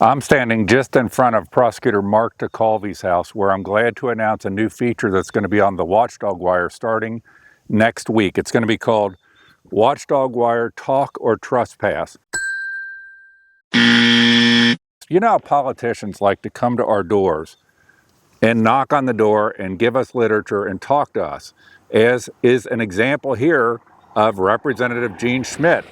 I'm standing just in front of Prosecutor Mark DeCalvy's house, where I'm glad to announce a new feature that's going to be on the Watchdog Wire starting next week. It's going to be called Watchdog Wire Talk or Trespass. You know how politicians like to come to our doors and knock on the door and give us literature and talk to us, as is an example here of Representative Jean Schmidt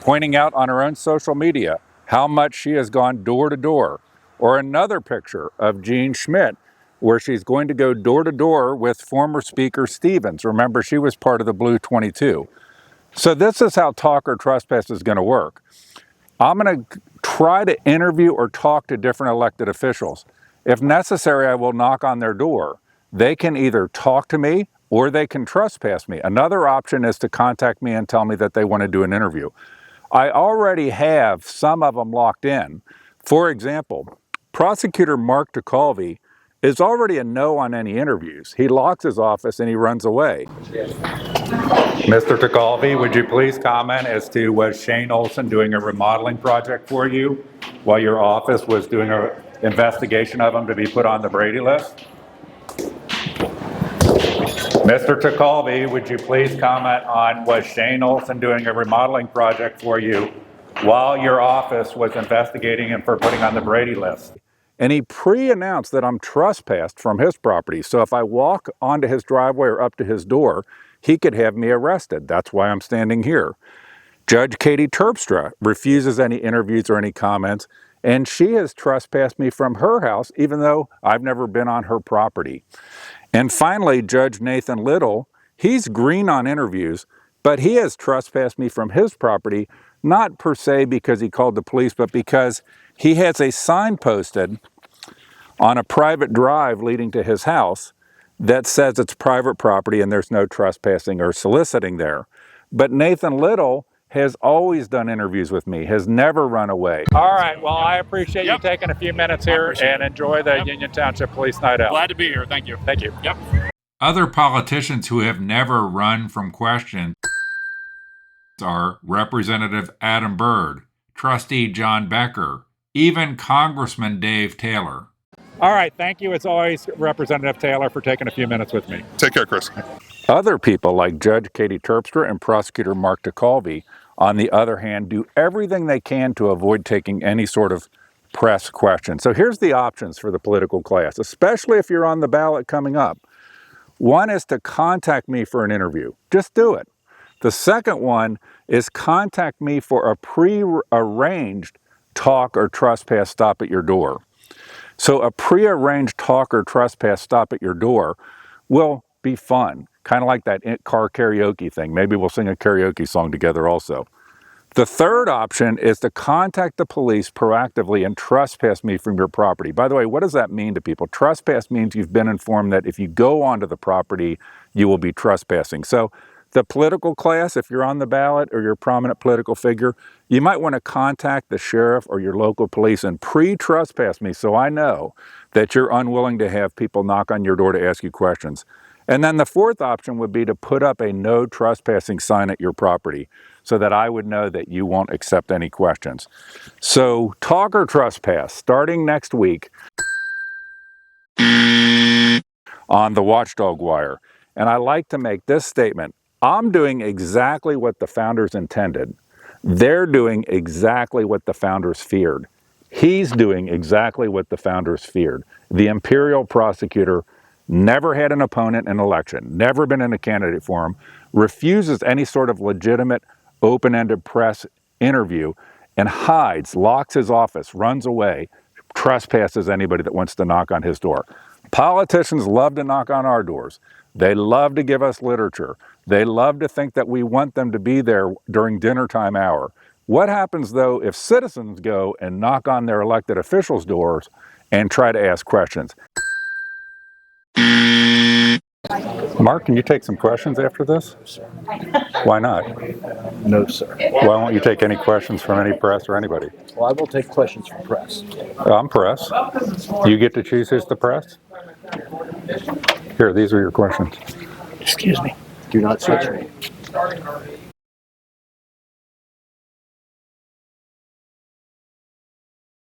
pointing out on her own social media how much she has gone door to door. Or another picture of Jean Schmidt where she's going to go door to door with former Speaker Stevens. Remember, she was part of the Blue 22. So this is how talk or trespass is going to work. I'm going to try to interview or talk to different elected officials. If necessary, I will knock on their door. They can either talk to me or they can trespass me. Another option is to contact me and tell me that they want to do an interview. I already have some of them locked in. For example, Prosecutor Mark DeCalvy is already a no on any interviews. He locks his office and he runs away. Mr. DeCalvy, would you please comment as to was Shane Olson doing a remodeling project for you while your office was doing an investigation of him to be put on the Brady list? Mr. DeCalvy, would you please comment on was Shane Olson doing a remodeling project for you while your office was investigating him for putting on the Brady list? And he pre-announced that I'm trespassed from his property. So if I walk onto his driveway or up to his door, he could have me arrested. That's why I'm standing here. Judge Katie Terpstra refuses any interviews or any comments, and she has trespassed me from her house, even though I've never been on her property. And finally, Judge Nathan Little, he's green on interviews, but he has trespassed me from his property, not per se because he called the police, but because he has a sign posted on a private drive leading to his house that says it's private property and there's no trespassing or soliciting there. But Nathan Little has always done interviews with me, has never run away. All right, well, I appreciate you taking a few minutes here and enjoy the Union Township Police Night Out. Glad to be here, thank you. Thank you. Yep. Other politicians who have never run from questions are Representative Adam Byrd, Trustee John Becker, even Congressman Dave Taylor. All right, thank you as always, Representative Taylor, for taking a few minutes with me. Take care, Chris. Other people like Judge Katie Terpstra and Prosecutor Mark DeCalvy, on the other hand, do everything they can to avoid taking any sort of press question. So here's the options for the political class, especially if you're on the ballot coming up. One is to contact me for an interview. Just do it. The second one is contact me for a pre-arranged talk or trespass stop at your door. So a pre-arranged talk or trespass stop at your door will be fun, kind of like that car karaoke thing. Maybe we'll sing a karaoke song together also. The third option is to contact the police proactively and trespass me from your property. By the way, what does that mean to people? Trespass means you've been informed that if you go onto the property, you will be trespassing. So the political class, if you're on the ballot or you're a prominent political figure, you might want to contact the sheriff or your local police and pre-trespass me so I know that you're unwilling to have people knock on your door to ask you questions. And then the fourth option would be to put up a no trespassing sign at your property so that I would know that you won't accept any questions. So talk or trespass starting next week on the Watchdog Wire. And I like to make this statement. I'm doing exactly what the founders intended. They're doing exactly what the founders feared. He's doing exactly what the founders feared. The imperial prosecutor never had an opponent in an election, never been in a candidate forum, refuses any sort of legitimate, open-ended press interview, and hides, locks his office, runs away, trespasses anybody that wants to knock on his door. Politicians love to knock on our doors. They love to give us literature. They love to think that we want them to be there during dinner time hour. What happens, though, if citizens go and knock on their elected officials' doors and try to ask questions? Mark, can you take some questions after this? Why not? No, sir. Why won't you take any questions from any press or anybody? Well, I will take questions from press. I'm press. You get to choose who's the press? Here, these are your questions. Excuse me. Do not touch me.